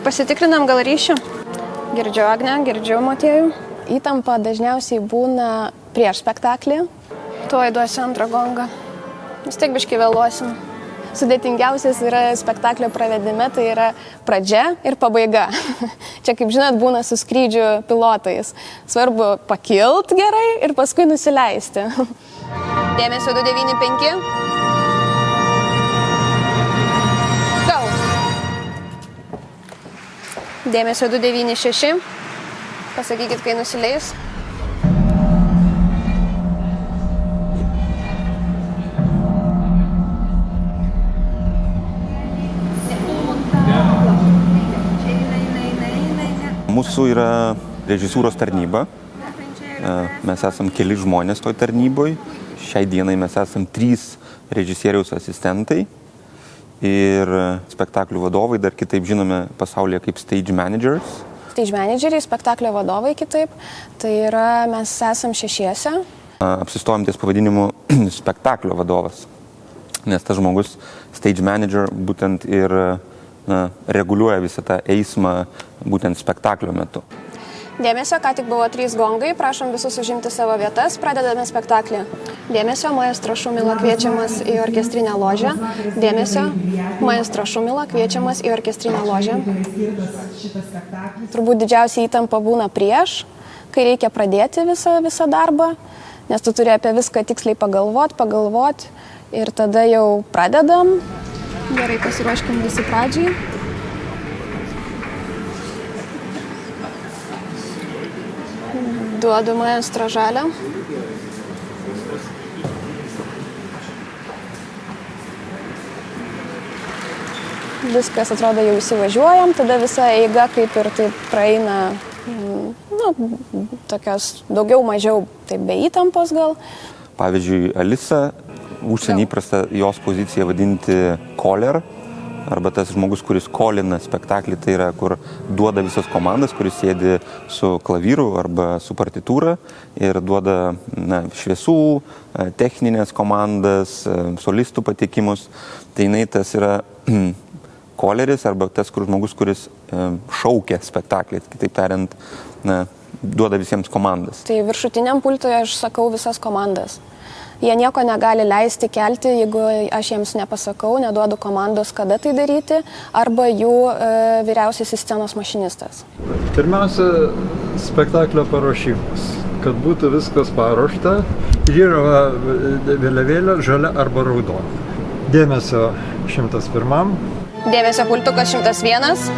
pasitikrinam gal ryšį. Girdžiu Agnę, girdžiu Motiejų. Įtampa dažniausiai būna prieš spektaklį. Tuoj duosiu antrą gongą. Vis tiek biškai vėluosim. Sudėtingiausias yra spektaklio pravedime, tai yra pradžia ir pabaiga. Čia, kaip žinot, būna su skrydžių pilotais. Svarbu pakilt gerai ir paskui nusileisti. Dėmesio 295. Go. Dėmesio 296. Pasakykit, kai nusileis. Mūsų yra režisūros tarnyba. Mes esam keli žmonės toj tarnyboj. Šiai dienai mes esam 3 režisieriaus asistentai ir spektaklių vadovai, dar kitaip žinome pasaulyje kaip stage managers. Stage manageriai, spektaklio vadovai kitaip. Tai yra, mes esam 6. Apsistojom ties pavadinimu spektaklio vadovas, nes tas žmogus, stage manager, būtent ir reguliuoja visą tą eismą būtent spektaklio metu. Dėmesio, ką tik buvo 3 gongai, prašom visus užimti savo vietas, pradedame spektaklį. Dėmesio, maestro Šumila kviečiamas į orkestrinę ložę. Dėmesio, maestro Šumila kviečiamas į orkestrinę ložę. Turbūt didžiausia įtampa būna prieš, kai reikia pradėti visą darbą, nes tu turi apie viską tiksliai pagalvot ir tada jau pradedam. Gerai, pasiruoškim visi pradžiai. Duodu maestro žalią. Viskas atrodo jau įsivažiuojam, tada visa eiga kaip ir taip praeina, tokios daugiau mažiau taip be įtampos gal. Pavyzdžiui, Alisa, užsienį įprasta jos poziciją vadinti caller, arba tas žmogus, kuris kolina spektaklį, tai yra, kur duoda visas komandas, kuris sėdi su klavyru arba su partitūra ir duoda šviesų, techninės komandas, solistų patikimus. Tai jinai tas yra koleris arba tas žmogus, kuris šaukia spektaklį, kitaip tariant, duoda visiems komandas. Tai viršutiniam pultui aš sakau visas komandas. Jie nieko negali leisti kelti, jeigu aš jiems nepasakau, neduodu komandos, kada tai daryti, arba jų vyriausiasis scenos mašinistas. Pirmiausia, spektaklio paruošimas. Kad būtų viskas paruošta, yra vėliavėlė žalia arba raudona. Dėmesio 101. Dėmesio pultukas 101.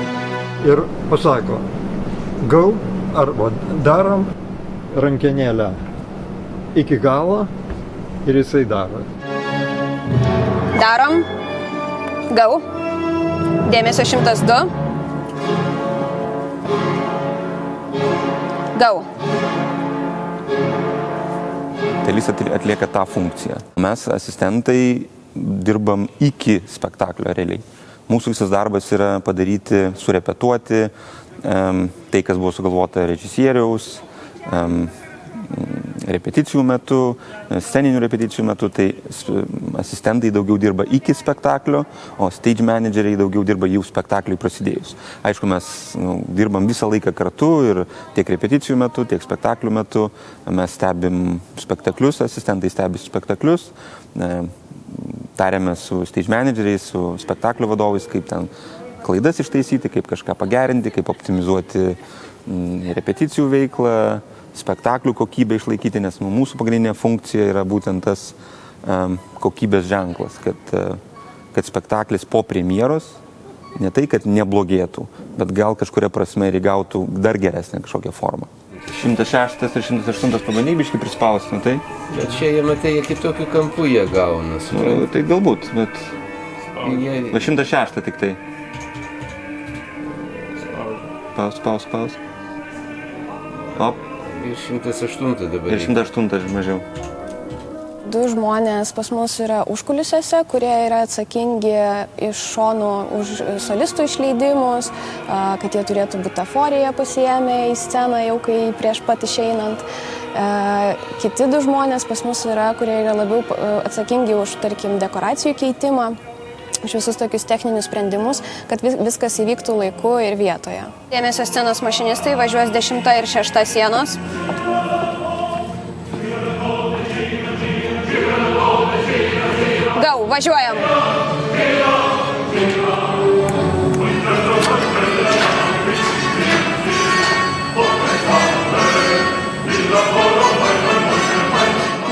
Ir pasako, go arba darom rankenėlę iki galo. Ir jisai daro. Darom. Go. Dėmesio 102. Go. Tai Alisa atlieka tą funkciją. Mes, asistentai, dirbam iki spektaklio realiai. Mūsų visas darbas yra padaryti, surepetuoti tai, kas buvo sugalvota režisieriaus, repeticijų metu, sceninių repeticijų metu, tai asistentai daugiau dirba iki spektaklio, o stage manageriai daugiau dirba jau spektakliui prasidėjus. Aišku, mes dirbam visą laiką kartu ir tiek repeticijų metu, tiek spektaklių metu mes stebim spektaklius, asistentai stebi spektaklius, tariamės su stage manageriais, su spektaklio vadovais, kaip ten klaidas ištaisyti, kaip kažką pagerinti, kaip optimizuoti repeticijų veiklą, spektaklių kokybę išlaikyti, nes mūsų pagrindinė funkcija yra būtent tas kokybės ženklas, kad spektaklis po premjeros ne tai, kad neblogėtų, bet gal kažkuria prasme ir įgautų dar geresnę kažkokią formą. 106 ir 108 pabandybiškai prispausti, tai? Bet čia jie, matai, kitokių kampų jie gauna. Tai galbūt, bet 106 tik tai. Paus. Op. Ir 108 dabar. Ir 108 mažiau. 2 žmonės pas mus yra užkulisiuose, kurie yra atsakingi iš šonų už solistų išleidimus, kad jie turėtų butaforiją pasiėmę į sceną jau kai prieš pat išeinant. Kiti 2 žmonės pas mus yra, kurie yra labiau atsakingi už, tarkim, dekoracijų keitimą. už visus tokius techninius sprendimus, kad viskas įvyktų laiku ir vietoje. Dėmesio scenos mašinistai važiuos 10 ir 6 sienos. Go, važiuojam!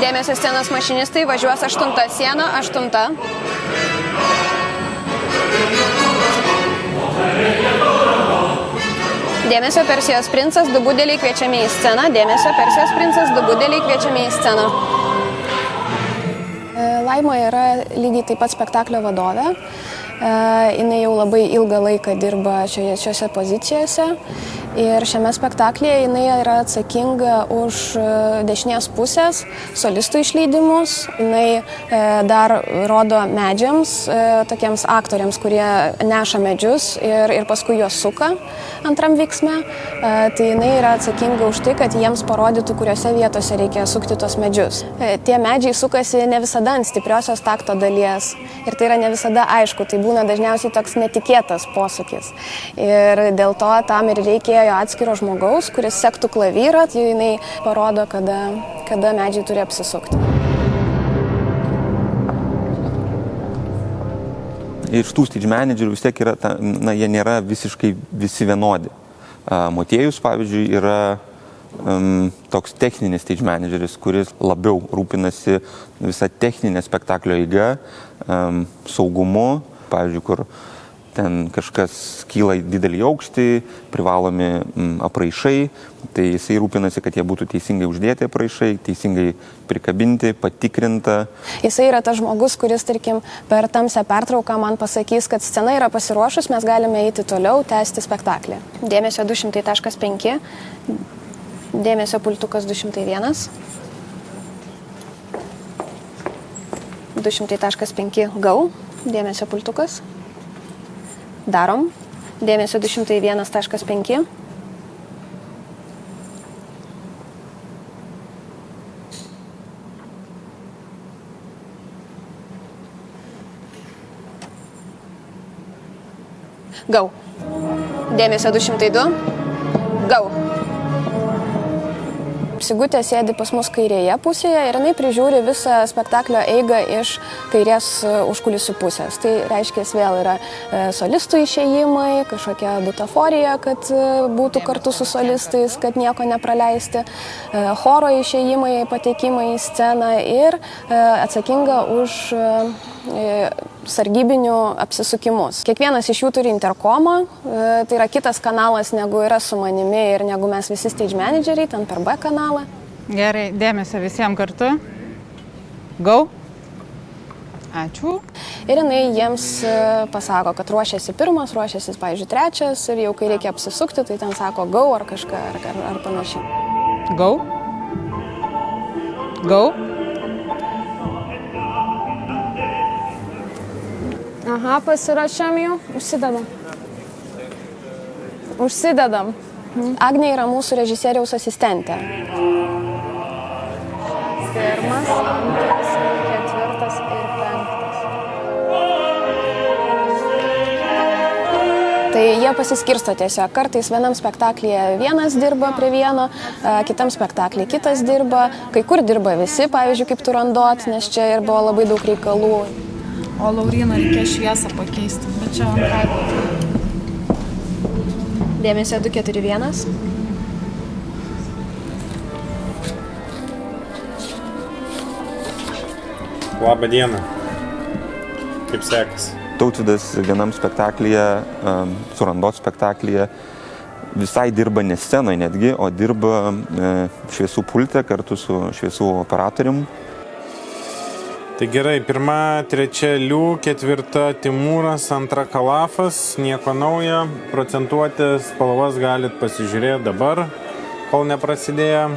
Dėmesio scenos mašinistai važiuos 8 siena, 8. Dėmesio Persijos princas, 2 budeliai kviečiami į sceną. Dėmesio Persijos princas, 2 budeliai kviečiami į sceną. Laima yra lygiai taip pat spektaklio vadovė. Jinai jau labai ilgą laiką dirba šiose pozicijose. Ir šiame spektaklyje jinai yra atsakinga už dešinės pusės solistų išleidimus. Jinai dar rodo medžiams, tokiems aktoriams, kurie neša medžius ir paskui juos suka antram veiksme. Tai jinai yra atsakinga už tai, kad jiems parodytų, kuriuose vietose reikia sukti tos medžius. Tie medžiai sukasi ne visada ant stipriosios takto dalies. Ir tai yra ne visada aišku, tai būna dažniausiai toks netikėtas posūkis. Ir dėl to tam ir reikėjo atskiro žmogaus, kuris sektų klavyrą, tai jinai parodo, kada medžiai turi apsisukti. Iš tų stage managerių vis tiek yra, jie nėra visiškai visi vienodi. Motiejus, pavyzdžiui, yra toks techninis stage manageris, kuris labiau rūpinasi visą techninę spektaklio eigą, saugumu, pavyzdžiui, kur ten kažkas kyla didelį aukštį, privalomi apraišai, tai jisai rūpinasi, kad jie būtų teisingai uždėti apraišai, teisingai prikabinti, patikrinta. Jisai yra tas žmogus, kuris, tarkim, per tamsią pertrauką man pasakys, kad scena yra pasiruošus, mes galime eiti toliau, tęsti spektaklį. Dėmesio 200.5, dėmesio pultukas 201, 200.5, go, dėmesio pultukas. Darom. Dėmesio 201.5. Go. Dėmesio 202. Go. Sigutė sėdi pas mus kairėje pusėje ir jinai prižiūri visą spektaklio eigą iš kairės užkulisių pusės. Tai reiškia, vėl yra solistų išėjimai, kažkokia butaforija, kad būtų kartu su solistais, kad nieko nepraleisti, choro išėjimai, patekimai į sceną ir atsakinga už sargybinių apsisukimus. Kiekvienas iš jų turi interkomą, tai yra kitas kanalas negu yra su manimi ir negu mes visi stage manageriai, ten per B kanalą. Gerai, dėmesio visiems kartu. Go. Ačiū. Ir jinai jiems pasako, kad ruošiasi pirmas, ruošiasi, pavyzdžiui, trečias ir jau kai reikia apsisukti, tai ten sako go ar kažką ar panašiai. Go. Go. Aha, pasirašėm jau, užsidedam. Agnė yra mūsų režisieriaus asistentė. 1, 2, 4 ir 5. Tai jie pasiskirsto tiesiog. Kartais vienam spektaklyje vienas dirba prie vieno, kitam spektaklyje kitas dirba, kai kur dirba visi, pavyzdžiui, kaip Turandot, nes čia ir buvo labai daug reikalų. O Lauryną reikia šviesą pakeisti, bet čia antrai būtų. Dėmesio 241. Labą dieną. Kaip sekasi? Tautvydas vienam spektaklyje, Turandot spektaklyje, visai dirba ne scenoje netgi, o dirba šviesų pulte kartu su šviesų operatorium. Tai gerai, 1, 3 Liu, 4 Timūras, 2 Kalafas, nieko naujo, procentuotės spalvas galit pasižiūrėti dabar, kol neprasidėjo.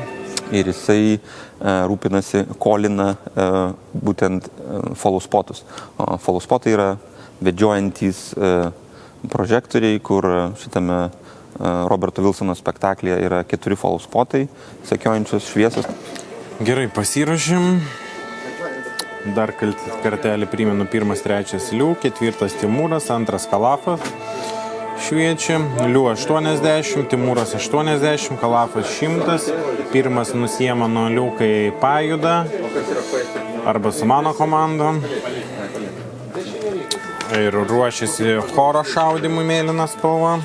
Ir jisai rūpinasi, kolina būtent follow spotus. Follow spotai yra vedžiojantys prožektoriai, kur šitame Roberto Wilsono spektaklyje yra 4 follow spotai, sekiojančios šviesos. Gerai, pasiruošim. Dar kartelį primenu, 1, 3 Liu, 4 Timūras, 2 Kalafas šviečia, Liu 80, Timūras 80, Kalafas 100, 1 nusiema nuo Liu, kai pajuda, arba su mano komanda. Ir ruošiasi choro šaudimui mėlyna spalva,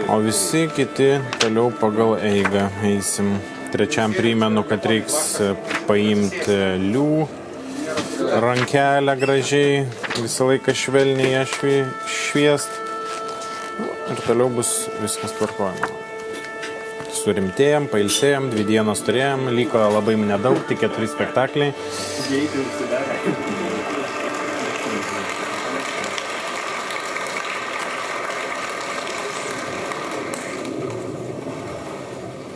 o visi kiti toliau pagal eigą eisim. 3 primenu, kad reiks paimti Liu rankelę gražiai, visą laiką švelniai ją šviest ir toliau bus viskas tvarkojama. Surimtėjom, pailsėjom, 2 dienos turėjom, liko labai nedaug, tik 4 spektakliai.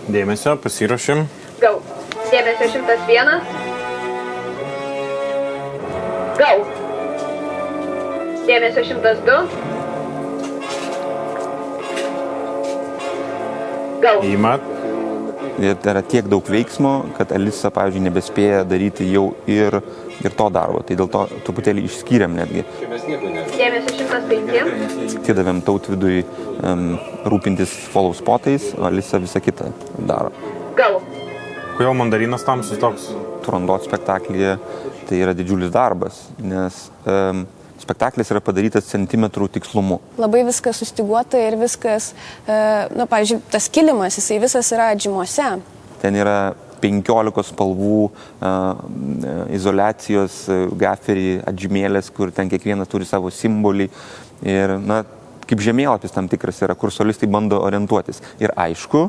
Dėmesio, pasiruošim. Go. Dėmesio 101. Go. Dėmesio 102. Go. Įmat. Ir yra tiek daug veiksmo, kad Alisa, pavyzdžiui, nebespėja daryti jau ir to darbo. Tai dėl to truputėlį išskyrėm netgi. Dėmesio 105. Atidavėm Tautvydui rūpintis follow spotais, o Alisa visą kitą daro. Go. Kodėl mandarinas tamsus toks? Turandot spektaklyje tai yra didžiulis darbas, nes spektaklis yra padarytas centimetrų tikslumu. Labai viskas sustiguota ir viskas, pavyzdžiui, tas kilimas, jisai visas yra atžymose. Ten yra 15 spalvų izoliacijos, gaferį, atžymėlės, kur ten kiekvienas turi savo simbolį. Ir, kaip žemėlapis tam tikras yra, kur solistai bando orientuotis. Ir aišku,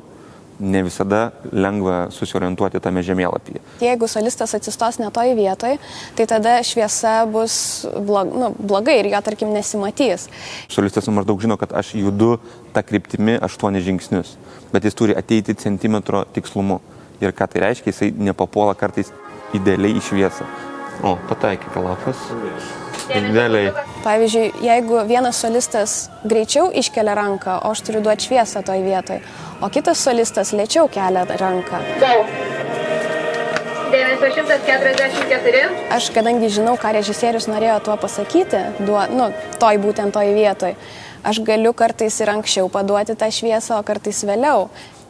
ne visada lengva susiorientuoti tame žemėlapyje. Jeigu solistas atsistos ne toj vietoj, tai tada šviesa bus blogai ir jo, tarkim, nesimatys. Solistas maždaug žino, kad aš judu tą kryptimi 8 žingsnius, bet jis turi ateiti centimetro tikslumu. Ir ką tai reiškia, jisai nepapuola kartais idealiai į šviesą. O, pataikė Kalafas. Idealiai. Pavyzdžiui, jeigu vienas solistas greičiau iškelia ranką, o aš turiu duoti šviesą toj vietoj, o kitas solistas lėčiau kelia ranką. Go. Dėmesio 144. Aš, kadangi žinau, ką režisierius norėjo tuo pasakyti, būtent toj vietoj, aš galiu kartais ir anksčiau paduoti tą šviesą, o kartais vėliau.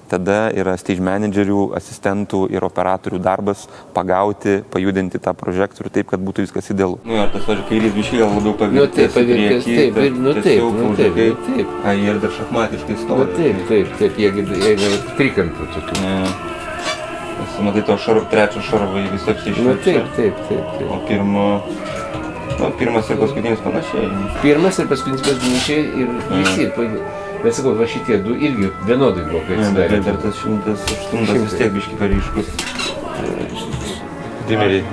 Tada yra stage managerių, asistentų ir operatorių darbas pagauti, pajudinti tą prožektorių taip, kad būtų viskas idealu. Ar tas kairys biškį gal labiau pavirtęs į priekį, taip. Ir dar šachmatiškai stovi. Taip, jie trikampių tokių. Matai, to trečio šarvai vis apsišviečia. Taip. O pirmas ir paskutinis panašiai. Pirmas ir paskutinis panašiai ir visi. Bet sakau, va šitie du irgi vienodai buvo, kai atsidarė. Bet dar tas 108 vis tiek biškį paryškus. Dimeriai.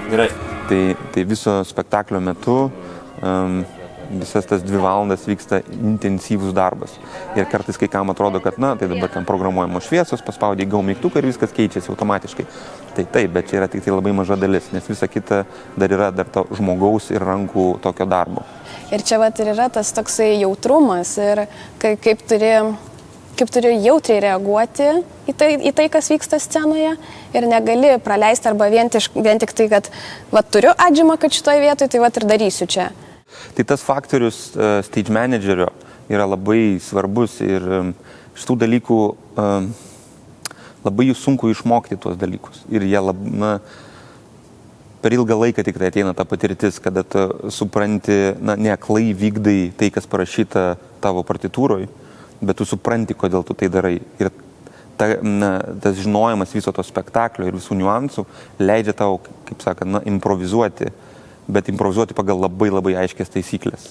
Gerai. Tai viso spektaklio metu visas tas 2 valandas vyksta intensyvus darbas. Ir kartais kai kam atrodo, kad tai dabar ten programuojamos šviesos, paspaudė gau mygtuką ir viskas keičiasi automatiškai. Tai taip, bet čia yra tik tai labai maža dalis, nes visa kita dar yra to žmogaus ir rankų tokio darbo. Ir čia ir yra tas toksai jautrumas ir kaip turi jautriai reaguoti į tai, kas vyksta scenoje ir negali praleisti arba vien tik tai, kad turiu atžymą, kad šitoje vietoje, tai ir darysiu čia. Tai tas faktorius stage managerio yra labai svarbus ir šitų dalykų labai jų sunku išmokti tuos dalykus. Ir jie per ilgą laiką tik tai ateina ta patirtis, kada tu supranti, neaklai vykdai tai, kas parašyta tavo partitūroje, bet tu supranti, kodėl tu tai darai. Ir tas žinojimas viso to spektaklio ir visų niuansų leidžia tau, kaip sakant, improvizuoti, bet improvizuoti pagal labai labai aiškias taisyklės.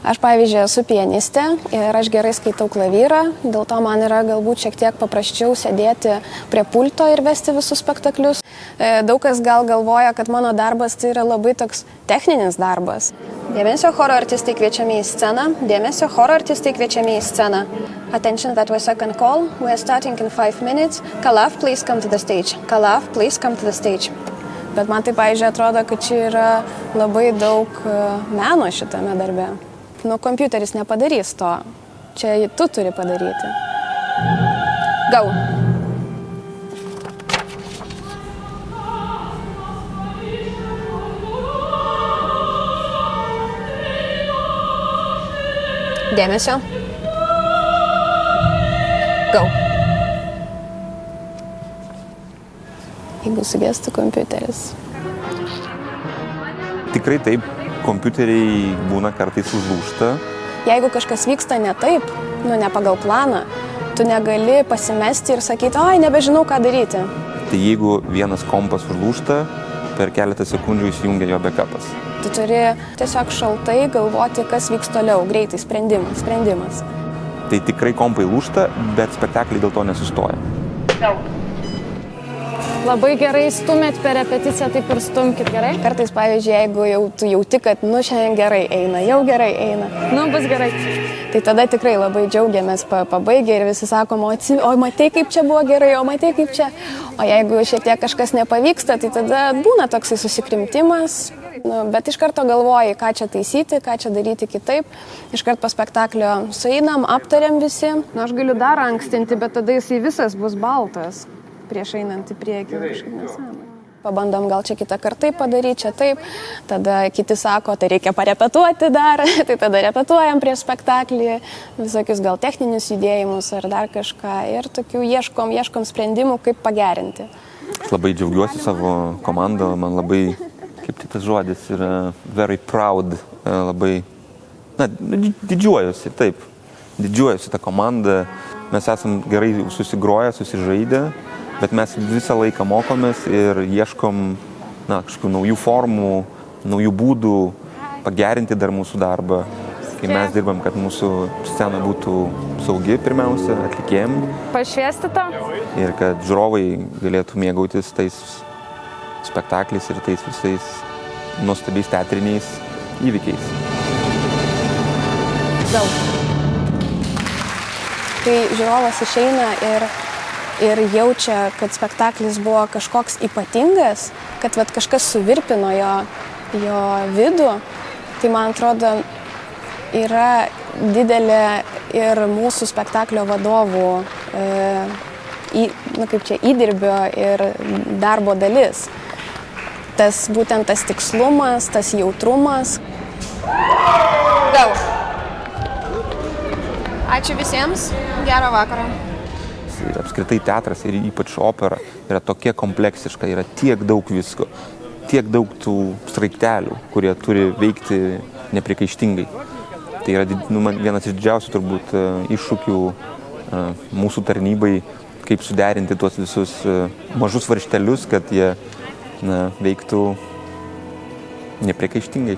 Aš, pavyzdžiui, esu pianistė ir aš gerai skaitau klavyrą, dėl to man yra galbūt šiek tiek paprasčiau sėdėti prie pulto ir vesti visus spektaklius. Daug kas gal galvoja, kad mano darbas tai yra labai toks techninis darbas. Dėmesio, choro artistai kviečiami į sceną. Dėmesio, choro artistai kviečiami į sceną. Attention, that was second call. We are starting in 5 minutes. Kalaf, please come to the stage. Kalaf, please come to the stage. Bet man tai, pavyzdžiui, atrodo, kad čia yra labai daug meno šitame darbe. Kompiuteris nepadarys to. Čia tu turi padaryti. Go. Dėmesio. Go. Jeigu sugestų kompiuteris. Tikrai taip, kompiuteriai būna kartais užlūžta. Jeigu kažkas vyksta ne taip, ne pagal planą, tu negali pasimesti ir sakyti, oi, nebežinau, ką daryti. Tai jeigu vienas kompas užlūžta, per keletą sekundžių įsijungia jo backupas. Tu turi tiesiog šaltai galvoti, kas vyks toliau, greitai, sprendimas. Tai tikrai kompai lūžta, bet spektakliai dėl to nesustoja. Labai gerai stumėt per repeticiją, taip ir stumkit, gerai? Kartais, pavyzdžiui, jeigu jau tu jauti, kad šiandien gerai eina, jau gerai eina. Bus gerai. Tai tada tikrai labai džiaugiamės pabaigę ir visi sakom, o matei, kaip čia buvo gerai, o matei, kaip čia. O jeigu šiek tiek kažkas nepavyksta, tai tada būna toksai susikrimtimas. Bet iš karto galvoji, ką čia taisyti, ką čia daryti kitaip. Iš karto po spektaklio sueinam, aptariam visi. Aš galiu dar ankstinti, bet tada jisai visas bus baltas prieš einant į priekį. Kažkaip nesąmonė. Pabandom gal čia kitą kartą padaryti, čia taip. Tada kiti sako, tai reikia parepetuoti dar. Tai tada repetuojam prieš spektaklį, visokius gal techninius judėjimus ar dar kažką. Ir tokių ieškom sprendimų, kaip pagerinti. Labai džiaugiuosi savo komandą, man labai, kaip tai tas žodis, yra very proud, labai, didžiuojuosi, taip. Didžiuojuosi tą komandą. Mes esam gerai susigroję, susižaidę. Bet mes visą laiką mokomės ir ieškom kažkokių naujų formų, naujų būdų pagerinti dar mūsų darbą. Kai mes dirbam, kad mūsų scena būtų saugi pirmiausia, atlikėjim. Pašviesti to? Ir kad žiūrovai galėtų mėgautis tais spektakliais ir tais visais nuostabiais teatriniais įvykiais. Daug. Kai žiūrovas išeina ir jaučia, kad spektaklis buvo kažkoks ypatingas, kad kažkas suvirpino jo vidų, tai man atrodo yra didelė ir mūsų spektaklio vadovų įdirbio ir darbo dalis. Būtent tas tikslumas, tas jautrumas. Gal. Ačiū visiems, gero vakaro. Ir apskritai teatras ir ypač opera yra tokia kompleksiška, yra tiek daug visko, tiek daug tų sraigtelių, kurie turi veikti nepriekaištingai. Tai yra vienas iš didžiausių turbūt iššūkių mūsų tarnybai, kaip suderinti tuos visus mažus varžtelius, kad jie veiktų nepriekaištingai.